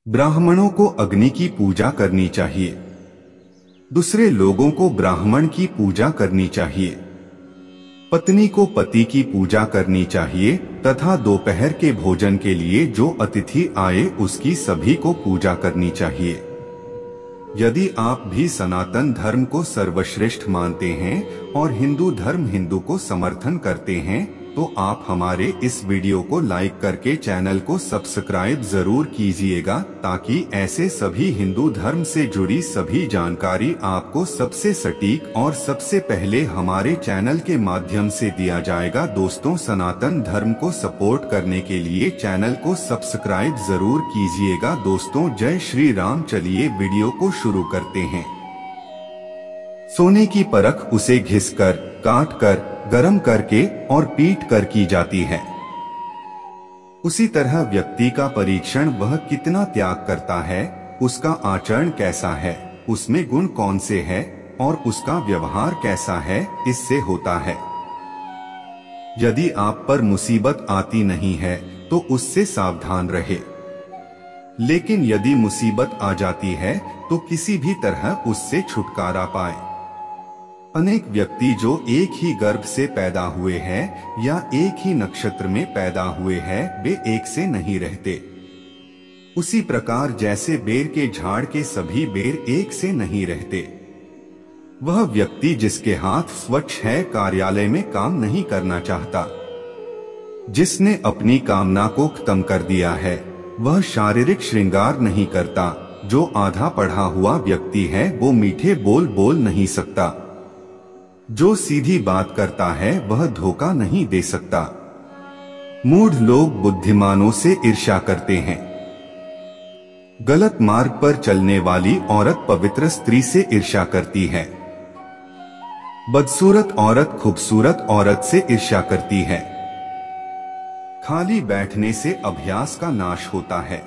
ब्राह्मणों को अग्नि की पूजा करनी चाहिए। दूसरे लोगों को ब्राह्मण की पूजा करनी चाहिए। पत्नी को पति की पूजा करनी चाहिए तथा दोपहर के भोजन के लिए जो अतिथि आए उसकी सभी को पूजा करनी चाहिए। यदि आप भी सनातन धर्म को सर्वश्रेष्ठ मानते हैं और हिंदू धर्म हिंदू को समर्थन करते हैं तो आप हमारे इस वीडियो को लाइक करके चैनल को सब्सक्राइब जरूर कीजिएगा, ताकि ऐसे सभी हिंदू धर्म से जुड़ी सभी जानकारी आपको सबसे सटीक और सबसे पहले हमारे चैनल के माध्यम से दिया जाएगा। दोस्तों, सनातन धर्म को सपोर्ट करने के लिए चैनल को सब्सक्राइब जरूर कीजिएगा। दोस्तों, जय श्री राम। चलिए वीडियो को शुरू करते हैं। सोने की परख उसे घिसकर, काटकर, गरम करके और पीट कर की जाती है। उसी तरह व्यक्ति का परीक्षण वह कितना त्याग करता है, उसका आचरण कैसा है, उसमें गुण कौन से हैं और उसका व्यवहार कैसा है, इससे होता है। यदि आप पर मुसीबत आती नहीं है तो उससे सावधान रहे, लेकिन यदि मुसीबत आ जाती है तो किसी भी तरह उससे छुटकारा पाए। अनेक व्यक्ति जो एक ही गर्भ से पैदा हुए हैं या एक ही नक्षत्र में पैदा हुए हैं, वे एक से नहीं रहते। उसी प्रकार जैसे बेर के झाड़ के सभी बेर एक से नहीं रहते। वह व्यक्ति जिसके हाथ स्वच्छ है कार्यालय में काम नहीं करना चाहता। जिसने अपनी कामना को खत्म कर दिया है वह शारीरिक श्रृंगार नहीं करता। जो आधा पढ़ा हुआ व्यक्ति है वो मीठे बोल बोल नहीं सकता। जो सीधी बात करता है वह धोखा नहीं दे सकता। मूढ़ लोग बुद्धिमानों से ईर्ष्या करते हैं। गलत मार्ग पर चलने वाली औरत पवित्र स्त्री से ईर्ष्या करती है। बदसूरत औरत खूबसूरत औरत से ईर्ष्या करती है। खाली बैठने से अभ्यास का नाश होता है।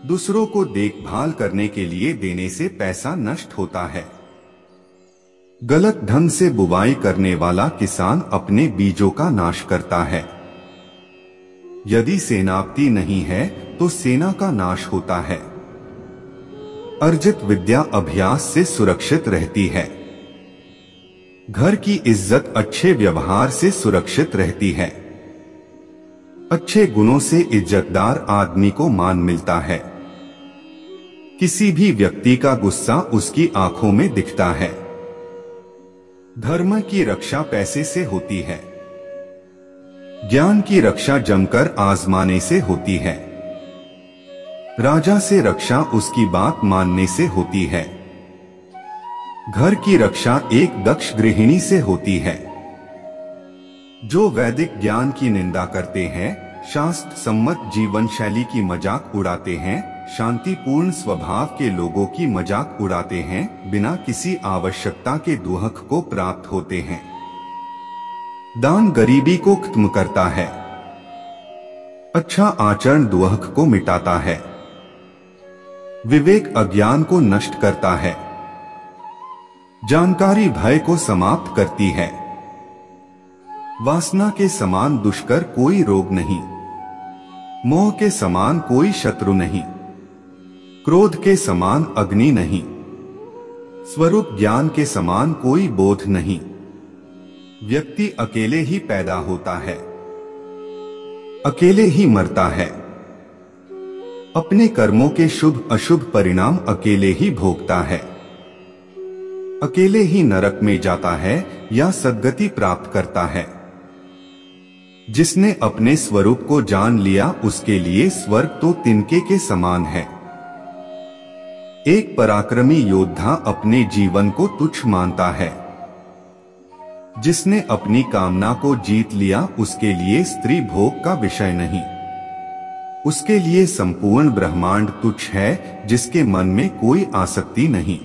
दूसरों को देखभाल करने के लिए देने से पैसा नष्ट होता है। गलत ढंग से बुवाई करने वाला किसान अपने बीजों का नाश करता है। यदि सेनापति नहीं है तो सेना का नाश होता है। अर्जित विद्या अभ्यास से सुरक्षित रहती है। घर की इज्जत अच्छे व्यवहार से सुरक्षित रहती है। अच्छे गुणों से इज्जतदार आदमी को मान मिलता है। किसी भी व्यक्ति का गुस्सा उसकी आंखों में दिखता है। धर्म की रक्षा पैसे से होती है। ज्ञान की रक्षा जमकर आजमाने से होती है। राजा से रक्षा उसकी बात मानने से होती है। घर की रक्षा एक दक्ष गृहिणी से होती है। जो वैदिक ज्ञान की निंदा करते हैं, शास्त्र सम्मत जीवन शैली की मजाक उड़ाते हैं, शांतिपूर्ण स्वभाव के लोगों की मजाक उड़ाते हैं, बिना किसी आवश्यकता के दुहक को प्राप्त होते हैं। दान गरीबी को खत्म करता है। अच्छा आचरण दुहक को मिटाता है। विवेक अज्ञान को नष्ट करता है। जानकारी भय को समाप्त करती है। वासना के समान दुष्कर कोई रोग नहीं। मोह के समान कोई शत्रु नहीं। क्रोध के समान अग्नि नहीं। स्वरूप ज्ञान के समान कोई बोध नहीं। व्यक्ति अकेले ही पैदा होता है, अकेले ही मरता है। अपने कर्मों के शुभ अशुभ परिणाम अकेले ही भोगता है। अकेले ही नरक में जाता है या सद्गति प्राप्त करता है। जिसने अपने स्वरूप को जान लिया उसके लिए स्वर्ग तो तिनके के समान है। एक पराक्रमी योद्धा अपने जीवन को तुच्छ मानता है। जिसने अपनी कामना को जीत लिया उसके लिए स्त्री भोग का विषय नहीं। उसके लिए संपूर्ण ब्रह्मांड तुच्छ है, जिसके मन में कोई आसक्ति नहीं।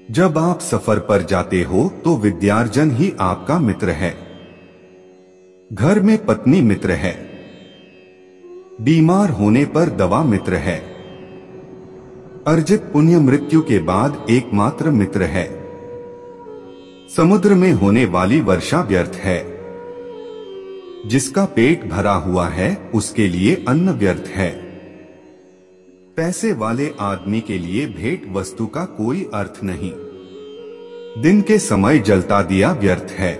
जब आप सफर पर जाते हो तो विद्यार्जन ही आपका मित्र है। घर में पत्नी मित्र है। बीमार होने पर दवा मित्र है। अर्जित पुण्य मृत्यु के बाद एकमात्र मित्र है। समुद्र में होने वाली वर्षा व्यर्थ है। जिसका पेट भरा हुआ है उसके लिए अन्न व्यर्थ है। पैसे वाले आदमी के लिए भेंट वस्तु का कोई अर्थ नहीं। दिन के समय जलता दिया व्यर्थ है।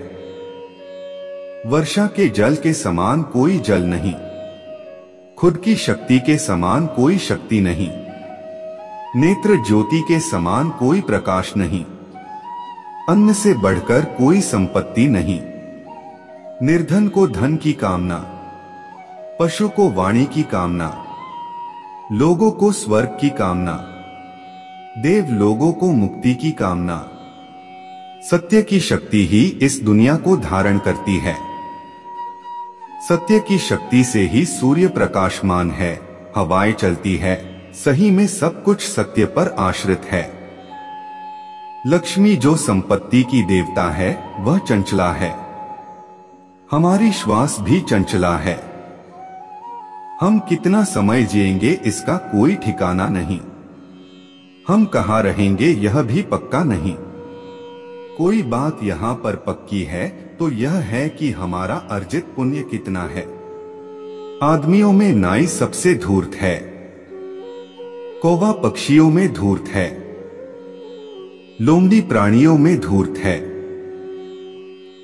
वर्षा के जल के समान कोई जल नहीं। खुद की शक्ति के समान कोई शक्ति नहीं। नेत्र ज्योति के समान कोई प्रकाश नहीं। अन्न से बढ़कर कोई संपत्ति नहीं। निर्धन को धन की कामना, पशु को वाणी की कामना, लोगों को स्वर्ग की कामना, देव लोगों को मुक्ति की कामना। सत्य की शक्ति ही इस दुनिया को धारण करती है। सत्य की शक्ति से ही सूर्य प्रकाशमान है, हवाएं चलती है। सही में सब कुछ सत्य पर आश्रित है। लक्ष्मी जो संपत्ति की देवता है वह चंचला है। हमारी श्वास भी चंचला है। हम कितना समय जिएंगे इसका कोई ठिकाना नहीं। हम कहाँ रहेंगे यह भी पक्का नहीं। कोई बात यहाँ पर पक्की है तो यह है कि हमारा अर्जित पुण्य कितना है। आदमियों में नाई सबसे धूर्त है। कौवा पक्षियों में धूर्त है। लोमड़ी प्राणियों में धूर्त है।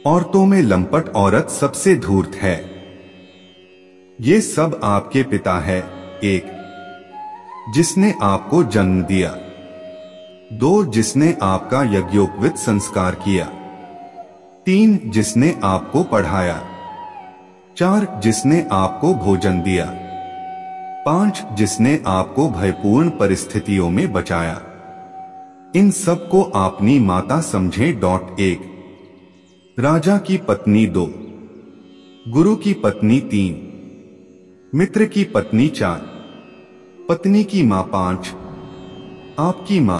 औरतों में लंपट औरत सबसे धूर्त है। ये सब आपके पिता है। 1, जिसने आपको जन्म दिया। 2, जिसने आपका यज्ञोपवीत संस्कार किया। 3, जिसने आपको पढ़ाया। 4, जिसने आपको भोजन दिया। 5, जिसने आपको भयपूर्ण परिस्थितियों में बचाया। इन सब को अपनी माता समझे। 1, राजा की पत्नी 2, गुरु की पत्नी 3, मित्र की पत्नी 4, पत्नी की मां 5, आपकी मां